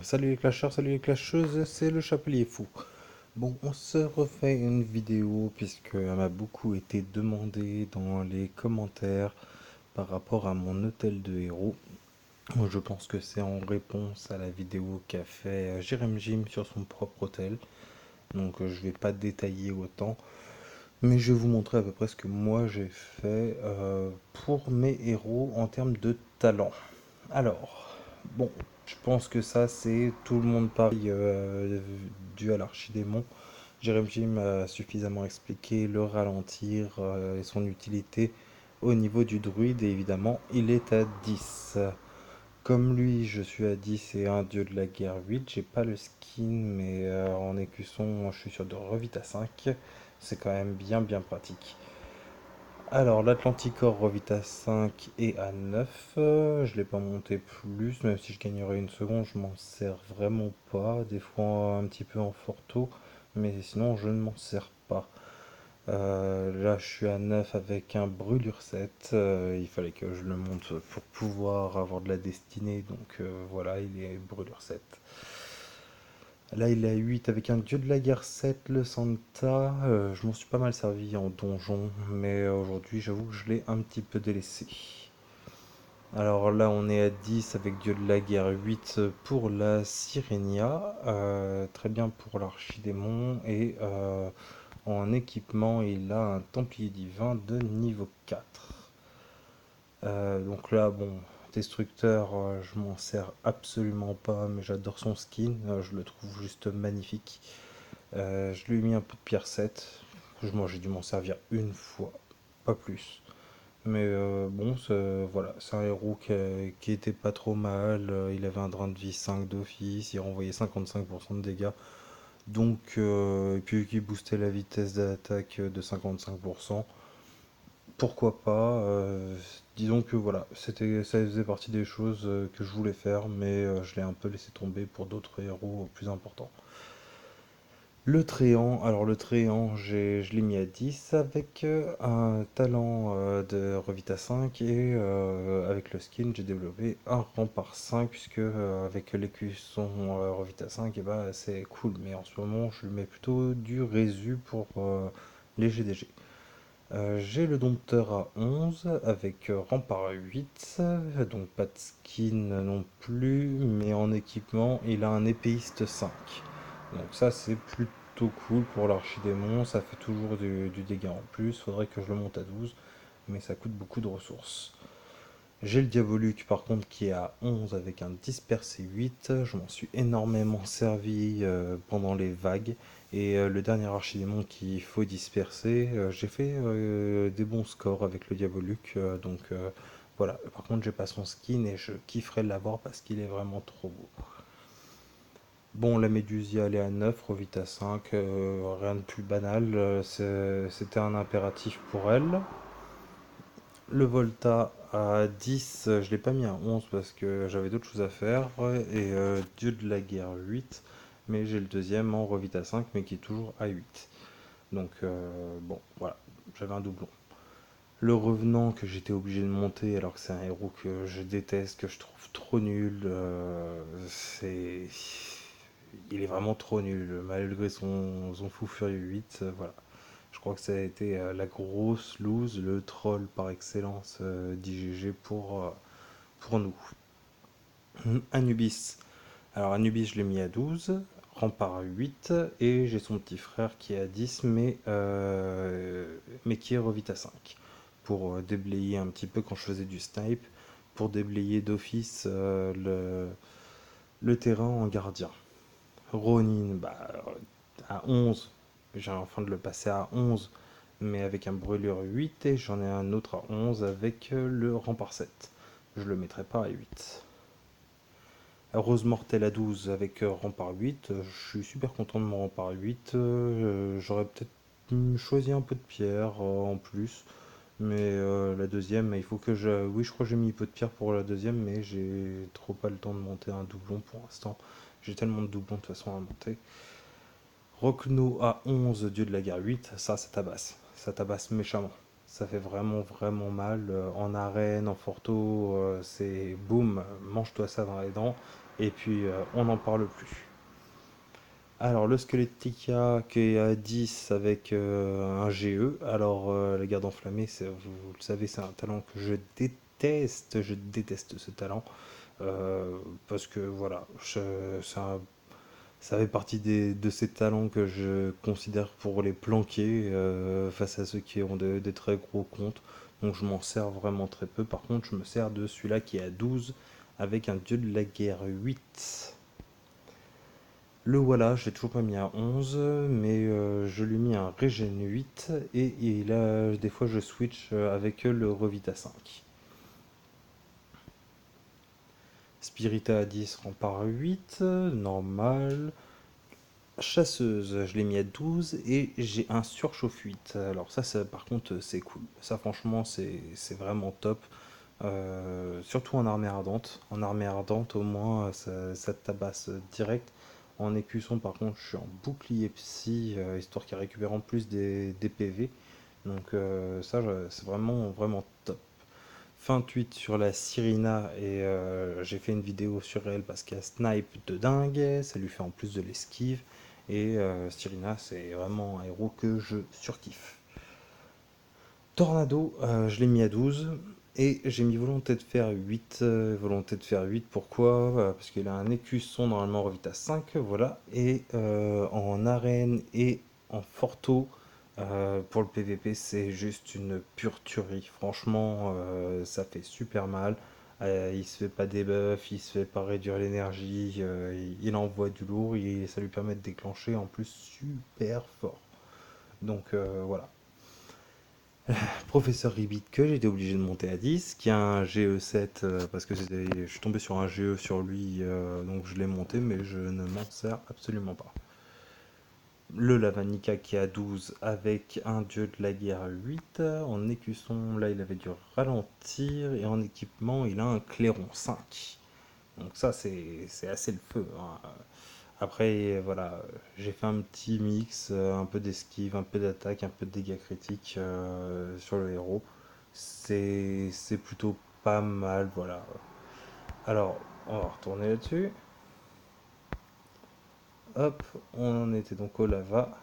Salut les clasheurs, salut les clasheuses, c'est le Chapelier Fou. Bon, on se refait une vidéo puisque elle m'a beaucoup été demandé dans les commentaires par rapport à mon hôtel de héros. Moi, je pense que c'est en réponse à la vidéo qu'a fait Jérém Jim sur son propre hôtel. Donc je vais pas détailler autant, mais je vais vous montrer à peu près ce que moi j'ai fait pour mes héros en termes de talent. Alors, bon, je pense que ça, c'est tout le monde pareil dû à l'archidémon. Jérémy Jim a suffisamment expliqué le ralentir et son utilité au niveau du druide, et évidemment, il est à 10. Comme lui, je suis à 10 et un dieu de la guerre 8. J'ai pas le skin, mais en écusson, je suis sûr de revite à 5. C'est quand même bien pratique. Alors, l'Atlanticor revit à 5 et à 9. Je l'ai pas monté plus, même si je gagnerais une seconde, je m'en sers vraiment pas. Des fois un petit peu en forto, mais sinon je ne m'en sers pas. Là, je suis à 9 avec un brûlure 7. Il fallait que je le monte pour pouvoir avoir de la destinée, donc voilà, il est brûlure 7. Là, il est à 8 avec un dieu de la guerre 7, le Santa. Je m'en suis pas mal servi en donjon, mais aujourd'hui, j'avoue que je l'ai un petit peu délaissé. Alors là, on est à 10 avec dieu de la guerre 8 pour la Sirenia. Très bien pour l'archidémon. Et en équipement, il a un templier divin de niveau 4. Donc là, bon, destructeur, je m'en sers absolument pas, mais j'adore son skin. Je le trouve juste magnifique. Je lui ai mis un peu de pierre 7. Moi, j'ai dû m'en servir une fois, pas plus. Mais bon, voilà, c'est un héros qui était pas trop mal. Il avait un drain de vie 5 d'office, il renvoyait 55% de dégâts. Donc, et puis qui boostait la vitesse d'attaque de 55%. Pourquoi pas disons que voilà, ça faisait partie des choses que je voulais faire, mais je l'ai un peu laissé tomber pour d'autres héros plus importants. Le Tréant, alors le Tréant, je l'ai mis à 10 avec un talent de Revita 5 et avec le skin, j'ai développé un rempart 5 puisque avec l'écusson Revita 5, et bah, c'est cool. Mais en ce moment, je lui mets plutôt du résu pour les GDG. J'ai le dompteur à 11 avec rempart à 8, donc pas de skin non plus, mais en équipement, il a un épéiste 5. Donc ça, c'est plutôt cool pour l'archidémon, ça fait toujours du dégât en plus. Faudrait que je le monte à 12, mais ça coûte beaucoup de ressources. J'ai le Diaboluc par contre qui est à 11 avec un dispersé 8. Je m'en suis énormément servi pendant les vagues. Et le dernier archidémon qu'il faut disperser, j'ai fait des bons scores avec le Diaboluc. Donc voilà. Par contre, j'ai pas son skin et je kifferais l'avoir parce qu'il est vraiment trop beau. Bon, la Médusia elle est à 9, Rovita à 5, rien de plus banal. C'était un impératif pour elle. Le Volta à 10, je l'ai pas mis à 11 parce que j'avais d'autres choses à faire. Et Dieu de la guerre 8, mais j'ai le deuxième en Revita 5, mais qui est toujours à 8. Donc bon, voilà, j'avais un doublon. Le Revenant que j'étais obligé de monter alors que c'est un héros que je déteste, que je trouve trop nul. Il est vraiment trop nul, malgré son fou furieux 8. Voilà. Je crois que ça a été la grosse lose, le troll par excellence d'IGG pour nous. Anubis. Alors Anubis, je l'ai mis à 12, Rempart à 8, et j'ai son petit frère qui est à 10, mais qui est revite à 5. Pour déblayer un petit peu quand je faisais du snipe, pour déblayer d'office le terrain en gardien. Ronin, bah, à 11, j'ai enfin de le passer à 11, mais avec un brûlure 8, et j'en ai un autre à 11 avec le rempart 7. Je le mettrai pas à 8. Rose Mortelle à 12 avec rempart 8. Je suis super content de mon rempart 8. J'aurais peut-être choisi un peu de pierre en plus. Mais la deuxième, il faut que je... Oui, je crois que j'ai mis un peu de pierre pour la deuxième, mais j'ai trop pas le temps de monter un doublon pour l'instant. J'ai tellement de doublons de toute façon à monter. Rockno à 11, Dieu de la guerre 8, ça tabasse. Ça tabasse méchamment. Ça fait vraiment mal. En arène, en forto, c'est boum, mange-toi ça dans les dents. Et puis on n'en parle plus. Alors le Squelettica qui est à 10 avec un GE. Alors la garde enflammée, vous le savez, c'est un talent que je déteste. Je déteste ce talent. Parce que voilà, ça fait partie de ces talents que je considère pour les planquer face à ceux qui ont des très gros comptes. Donc je m'en sers vraiment très peu. Par contre, je me sers de celui-là qui est à 12 avec un dieu de la guerre 8. Le voilà, je l'ai toujours pas mis à 11, mais je lui ai mis un regen 8 et là, des fois, je switch avec le revita 5. Spirita à 10, rempart 8, normal. Chasseuse, je l'ai mis à 12 et j'ai un surchauffe 8. Alors ça par contre, c'est cool. Ça, franchement, c'est vraiment top. Surtout en armée ardente. En armée ardente, au moins, ça te tabasse direct. En écusson, par contre, je suis en bouclier psy, histoire qu'il récupère en plus des PV. Donc ça, c'est vraiment top. Fin 8 sur la Cyrina et j'ai fait une vidéo sur elle parce qu'elle snipe de dingue, ça lui fait en plus de l'esquive et Cyrina c'est vraiment un héros que je surkiffe. Tornado, je l'ai mis à 12 et j'ai mis volonté de faire 8. Volonté de faire 8, pourquoi? Parce qu'il a un écusson normalement revite à 5, voilà. Et en arène et en forto, pour le PVP, c'est juste une pure tuerie. Franchement, ça fait super mal. Il se fait pas debuff, il se fait pas réduire l'énergie, il envoie du lourd et ça lui permet de déclencher en plus super fort. Donc voilà. Professeur Ribbit que j'ai été obligé de monter à 10, qui a un GE7 parce que je suis tombé sur un GE sur lui, donc je l'ai monté, mais je ne m'en sers absolument pas. Le Lavanica qui est à 12 avec un dieu de la guerre 8. En écusson, là il avait dû ralentir, et en équipement, il a un clairon 5. Donc ça, c'est assez le feu, hein. Après, voilà, j'ai fait un petit mix, un peu d'esquive, un peu d'attaque, un peu de dégâts critiques sur le héros. C'est plutôt pas mal, voilà. Alors, on va retourner là-dessus. Hop, on en était donc au lava.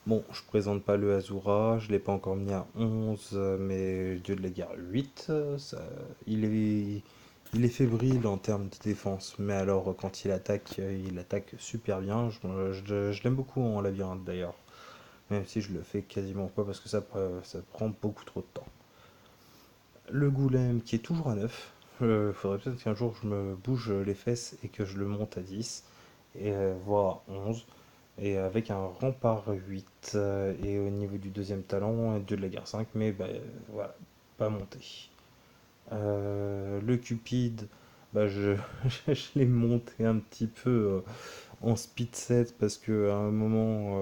Bon, je présente pas le Azura, je l'ai pas encore mis à 11, mais le dieu de la guerre 8, il est, il est fébrile en termes de défense, mais alors quand il attaque super bien. Je l'aime beaucoup en labyrinthe d'ailleurs, même si je le fais quasiment pas parce que ça prend beaucoup trop de temps. Le Golem qui est toujours à 9, faudrait peut-être qu'un jour je me bouge les fesses et que je le monte à 10, et voire à 11. Et avec un rempart 8 et au niveau du deuxième talent, un dieu de la guerre 5, mais bah, voilà, pas monté. Le Cupide, bah, je l'ai monté un petit peu en speed set parce que à un moment,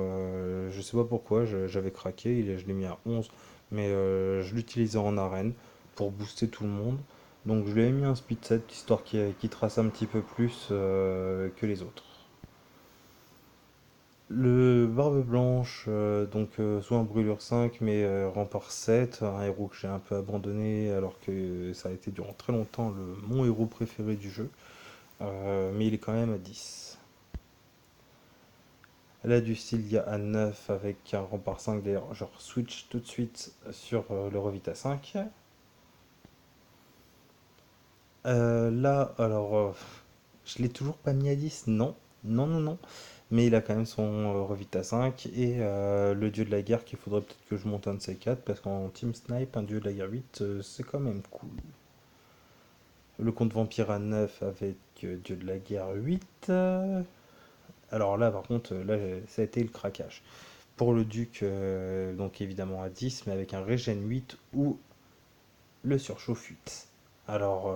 je sais pas pourquoi, j'avais craqué, je l'ai mis à 11, mais je l'utilisais en arène pour booster tout le monde. Donc je lui ai mis un speed set histoire qu'il trace un petit peu plus que les autres. Le Barbe Blanche, donc soit un brûlure 5, mais rempart 7, un héros que j'ai un peu abandonné alors que ça a été durant très longtemps mon héros préféré du jeu, mais il est quand même à 10. Là du style il y a à 9 avec un rempart 5, d'ailleurs je switch tout de suite sur le Revita 5. Là alors je l'ai toujours pas mis à 10, non, non, non, non. Mais il a quand même son Revita 5 et le dieu de la guerre qu'il faudrait peut-être que je monte un de ces quatre parce qu'en Team Snipe, un dieu de la guerre 8, c'est quand même cool. Le comte vampire à 9 avec dieu de la guerre 8. Alors là, par contre, là, ça a été le craquage. Pour le duc, donc évidemment à 10, mais avec un régène 8 ou le surchauffe 8. Alors,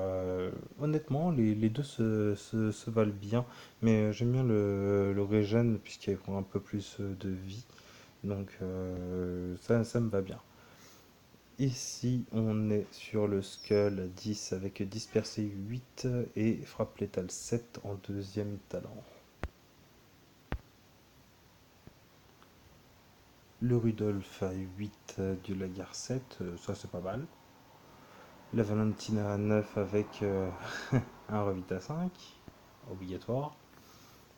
honnêtement, les deux se valent bien, mais j'aime bien le régène puisqu'il prend un peu plus de vie, donc ça me va bien. Ici, on est sur le Skull à 10 avec dispersé 8 et frappe létale 7 en deuxième talent. Le Rudolph à 8 du Lagar 7, ça c'est pas mal. La Valentina à 9 avec un Revita 5, obligatoire.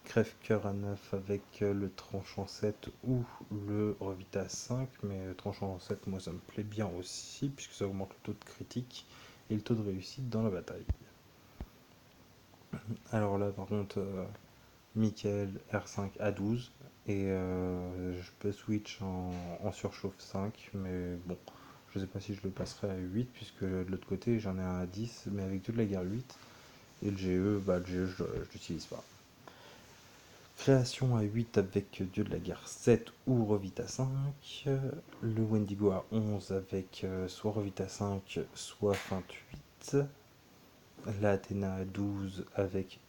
Crève-cœur à 9 avec le tranchant 7 ou le Revita 5, mais tranchant 7, moi ça me plaît bien aussi, puisque ça augmente le taux de critique et le taux de réussite dans la bataille. Alors là, par contre, Michael R5 à 12, et je peux switch en surchauffe 5, mais bon, je sais pas si je le passerai à 8, puisque de l'autre côté j'en ai un à 10, mais avec toute la guerre 8, et le GE, bah le GE je l'utilise pas. Création à 8 avec Dieu de la guerre 7 ou Revita 5. Le Wendigo à 11 avec soit Revita 5, soit Feinte 8. La Athéna à 12 avec...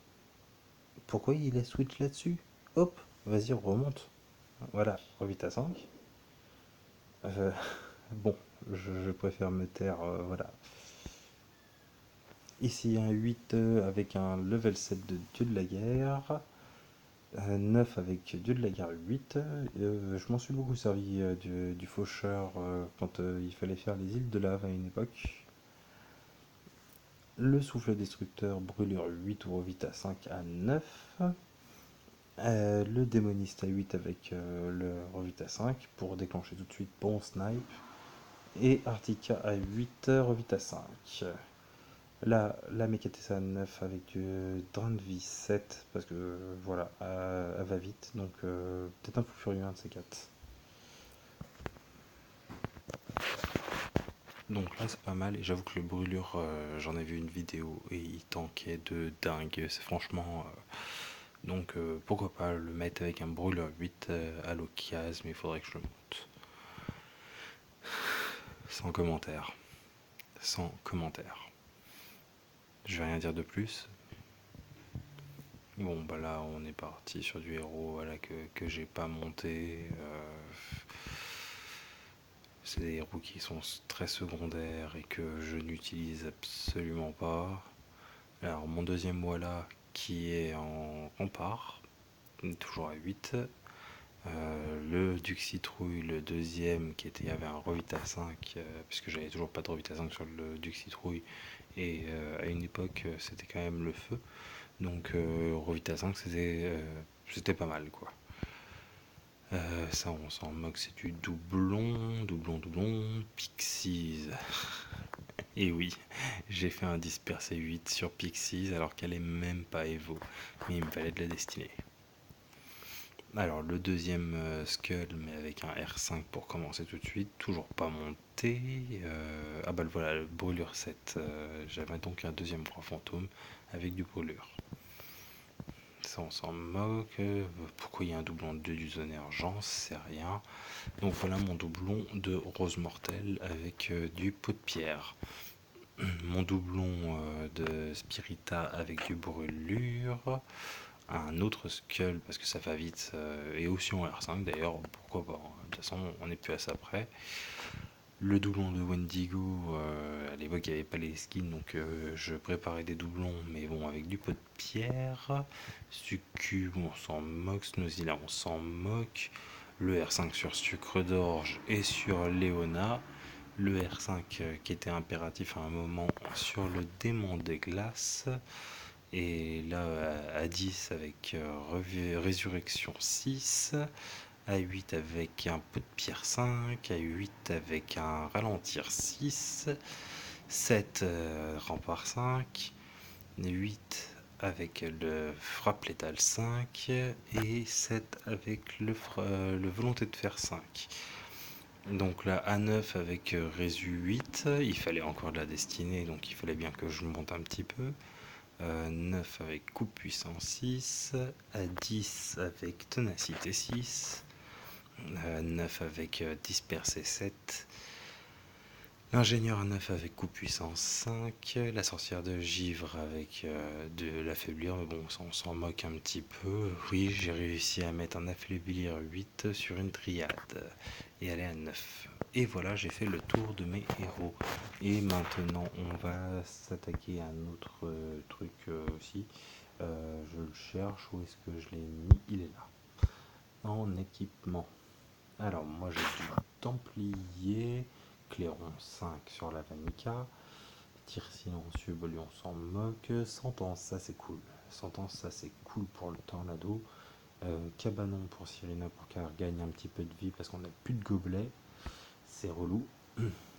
Pourquoi il est switch là-dessus? Hop, vas-y, remonte. Voilà, Revita 5. Euh, bon, je préfère me taire, voilà. Ici un 8 avec un level 7 de Dieu de la guerre. 9 avec Dieu de la guerre 8. Je m'en suis beaucoup servi du faucheur quand il fallait faire les îles de lave à une époque. Le souffle destructeur brûlure 8 ou Revita 5 à 9. Le démoniste à 8 avec le Revita 5 pour déclencher tout de suite bon snipe. Et Artica à 8, Revita 5. Là, la Mekatessa 9 avec du Dranvi 7, parce que voilà, elle va vite, donc peut-être un fou furieux, un de ces quatre. Donc là c'est pas mal, et j'avoue que le brûlure, j'en ai vu une vidéo, et il tankait de dingue, c'est franchement... donc pourquoi pas le mettre avec un brûleur 8 à l'occasion, mais il faudrait que je le monte. Sans commentaire. Sans commentaire. Je vais rien dire de plus. Bon, bah là, on est parti sur du héros voilà, que j'ai pas monté. C'est des héros qui sont très secondaires et que je n'utilise absolument pas. Alors, mon deuxième voilà qui est en rempart, toujours à 8. Le Duc Citrouille, le deuxième qui était, il y avait un Revita 5, puisque j'avais toujours pas de Revita 5 sur le Duc Citrouille, et à une époque c'était quand même le feu. Donc Rovita 5 c'était pas mal quoi. Ça on s'en moque, c'est du doublon, Pixies. Et oui, j'ai fait un dispersé 8 sur Pixies alors qu'elle est même pas Evo, mais il me fallait de la destinée. Alors le deuxième Skull, mais avec un R5 pour commencer tout de suite, toujours pas monté. Ah bah voilà, le brûlure 7, j'avais donc un deuxième bras fantôme avec du brûlure. Ça on s'en moque. Pourquoi il y a un doublon de 2 du tonnerre, j'en sais rien. Donc voilà mon doublon de rose mortelle avec du pot de pierre. Mon doublon de spirita avec du brûlure. Un autre skull parce que ça va vite et aussi en R5 d'ailleurs, pourquoi pas, de toute façon on n'est plus à ça près. Le doublon de Wendigo, à l'époque il n'y avait pas les skins, donc je préparais des doublons, mais bon, avec du pot de pierre. Succube, on s'en moque. Snozilla, on s'en moque. Le R5 sur Sucre d'Orge et sur Léona. Le R5 qui était impératif à un moment sur le démon des glaces. Et là, à 10 avec Résurrection 6. À 8 avec un pot de pierre 5, à 8 avec un ralentir 6, 7 rempart 5, 8 avec le frappe létale 5 et 7 avec le volonté de faire 5. Donc là, A9 avec Résu 8, il fallait encore de la destinée, donc il fallait bien que je monte un petit peu. 9 avec coupe puissance 6, à 10 avec ténacité 6, 9 avec dispersé 7, l'ingénieur à 9 avec coup puissance 5, la sorcière de givre avec de l'affaiblir, mais bon, ça on s'en moque un petit peu. Oui, j'ai réussi à mettre un affaiblir 8 sur une triade et aller à 9. Et voilà, j'ai fait le tour de mes héros. Et maintenant, on va s'attaquer à un autre truc aussi. Je le cherche, où est-ce que je l'ai mis? Il est là. En équipement. Alors, moi j'ai du Templier, Clairon 5 sur la Vanica, Tir silencieux, bah lui on s'en moque, Sentence, ça c'est cool. Sentence, ça c'est cool pour le temps, l'ado. Cabanon pour Cyrina pour qu'elle gagne un petit peu de vie parce qu'on n'a plus de gobelets, c'est relou.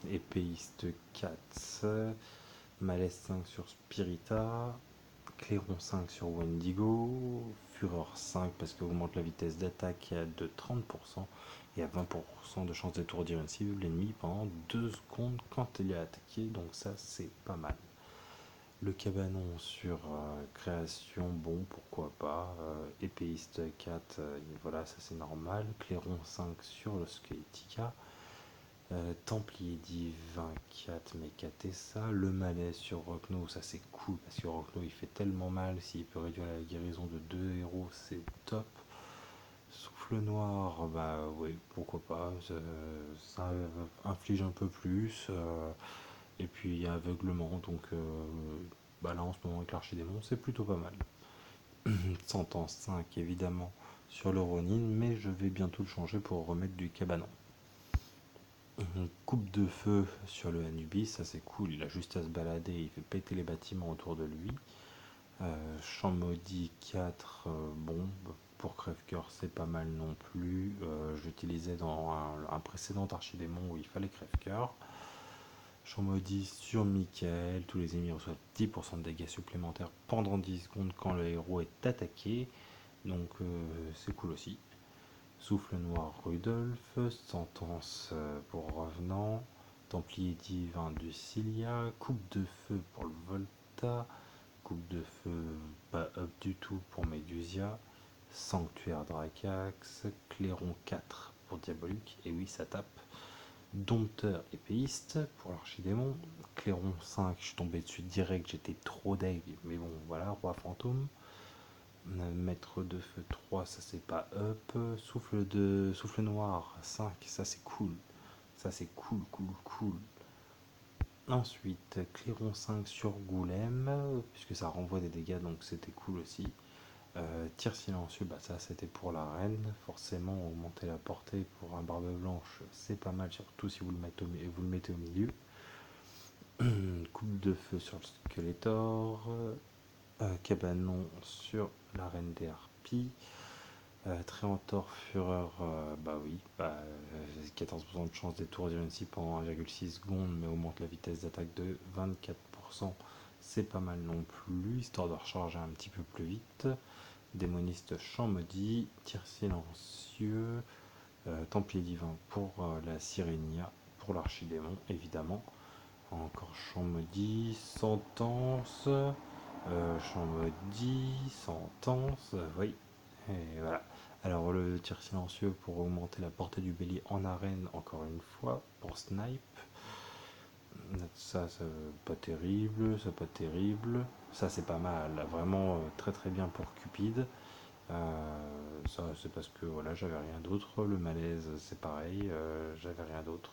Épéiste 4, Malaise 5 sur Spirita, Clairon 5 sur Wendigo, Fureur 5 parce qu'elle augmente la vitesse d'attaque de 30% et à 20% de chance d'étourdir une cible ennemie pendant 2 secondes quand elle est attaquée, donc ça c'est pas mal. Le cabanon sur création, bon pourquoi pas. Épéiste 4, voilà ça c'est normal. Clairon 5 sur le Skeletica. Templier divin 4 Mekatessa. Le malaise sur Rockno, ça c'est cool parce que Rockno il fait tellement mal. S'il peut réduire la guérison de 2 héros, c'est top. Souffle noir, bah oui, pourquoi pas. Ça inflige un peu plus. Et puis il y a aveuglement, donc bah là en ce moment avec l'archidémon, c'est plutôt pas mal. Sentence 5 évidemment sur le Ronin, mais je vais bientôt le changer pour remettre du cabanon. Coupe de feu sur le Anubis, ça c'est cool, il a juste à se balader, il fait péter les bâtiments autour de lui. Champ maudit 4, bon, pour crève-cœur c'est pas mal non plus. J'utilisais dans un précédent archidémon où il fallait crève-cœur. Champ maudit sur Michael, tous les ennemis reçoivent 10% de dégâts supplémentaires pendant 10 secondes quand le héros est attaqué, donc c'est cool aussi. Souffle noir Rudolf, Sentence pour Revenant, Templier divin du Cilia, Coupe de feu pour le Volta, Coupe de feu pas up du tout pour Medusia, Sanctuaire Dracax, Clairon 4 pour Diabolique, et oui ça tape. Dompteur épéiste pour l'archidémon, Clairon 5, je suis tombé dessus direct, j'étais trop deg, mais bon voilà, Roi fantôme. Maître de feu 3, ça c'est pas up. Souffle noir 5, ça c'est cool. Ça c'est cool, cool, cool. Ensuite, Clairon 5 sur Goulême, puisque ça renvoie des dégâts, donc c'était cool aussi. Tir silencieux, bah ça c'était pour la reine. Forcément, augmenter la portée pour un barbe blanche, c'est pas mal, surtout si vous le mettez au milieu. Coupe de feu sur le Skeletor. Cabanon sur la reine des harpies. Tréantor Fureur, bah oui, 14% de chance d'étourdir une cible pendant 1,6 secondes, mais augmente la vitesse d'attaque de 24%, c'est pas mal non plus, histoire de recharger un petit peu plus vite. Démoniste champ maudit, tir silencieux, Templier divin pour la Sirénia, pour l'archidémon évidemment. Encore champ maudit, sentence, champ maudit, sentence, oui, et voilà. Alors le tir silencieux pour augmenter la portée du bélier en arène, encore une fois, pour snipe. Ça c'est pas terrible, ça pas terrible. Ça c'est pas mal, vraiment très très bien pour Cupid. Ça c'est parce que voilà, j'avais rien d'autre. Le malaise c'est pareil, j'avais rien d'autre.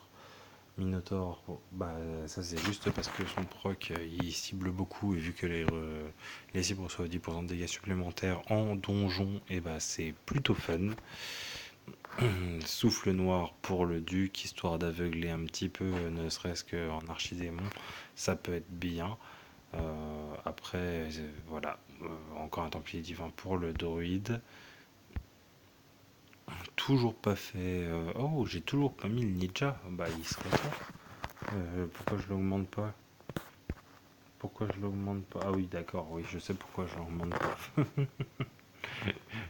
Minotaur, bon, bah ça c'est juste parce que son proc il cible beaucoup et vu que les cibles reçoivent 10% de dégâts supplémentaires en donjon, et bah c'est plutôt fun. Souffle noir pour le duc, histoire d'aveugler un petit peu, ne serait-ce qu'en archidémon, ça peut être bien. Après, voilà, encore un templier divin pour le druide. Toujours pas fait. Oh, j'ai toujours pas mis le ninja. Bah, il serait temps. Pourquoi je l'augmente pas? Pourquoi je l'augmente pas? Ah oui, d'accord, oui, je sais pourquoi je l'augmente pas.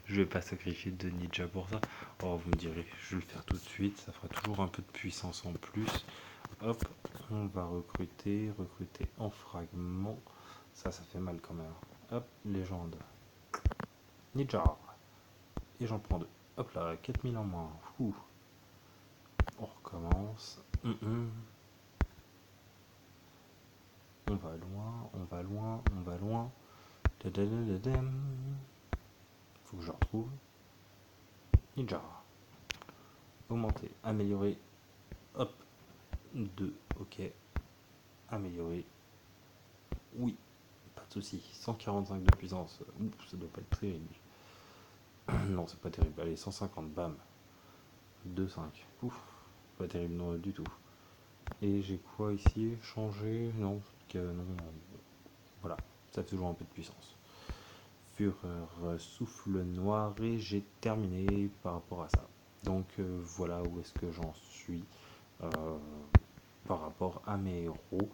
Je vais pas sacrifier de ninja pour ça. Oh, vous me direz, je vais le faire tout de suite. Ça fera toujours un peu de puissance en plus. Hop, on va recruter en fragments. Ça fait mal quand même. Hop, légende. Ninja. Et j'en prends deux. Hop là, 4000 en moins. Ouh. On recommence. On va loin, on va loin, on va loin. Faut que je retrouve. Ninja. Augmenter, améliorer. Hop. 2, ok. Améliorer. Oui, pas de souci. 145 de puissance. Ouh, ça doit pas être terrible. Non, c'est pas terrible. Allez, 150, bam. 2-5. Ouf, pas terrible non, du tout. Et j'ai quoi ici? Changer? Non, non. Voilà, ça fait toujours un peu de puissance. Fureur, souffle noir, et j'ai terminé par rapport à ça. Donc voilà où est-ce que j'en suis euh, par rapport à mes héros.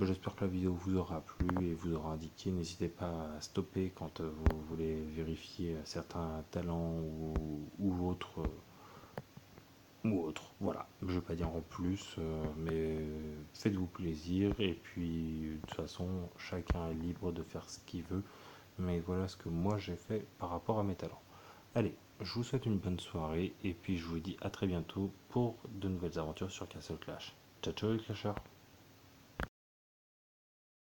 J'espère que la vidéo vous aura plu et vous aura indiqué. N'hésitez pas à stopper quand vous voulez vérifier certains talents ou autres. Voilà, je ne vais pas dire en plus, mais faites-vous plaisir. Et puis, de toute façon, chacun est libre de faire ce qu'il veut. Mais voilà ce que moi j'ai fait par rapport à mes talents. Allez, je vous souhaite une bonne soirée et puis je vous dis à très bientôt pour de nouvelles aventures sur Castle Clash. Ciao ciao les clashers.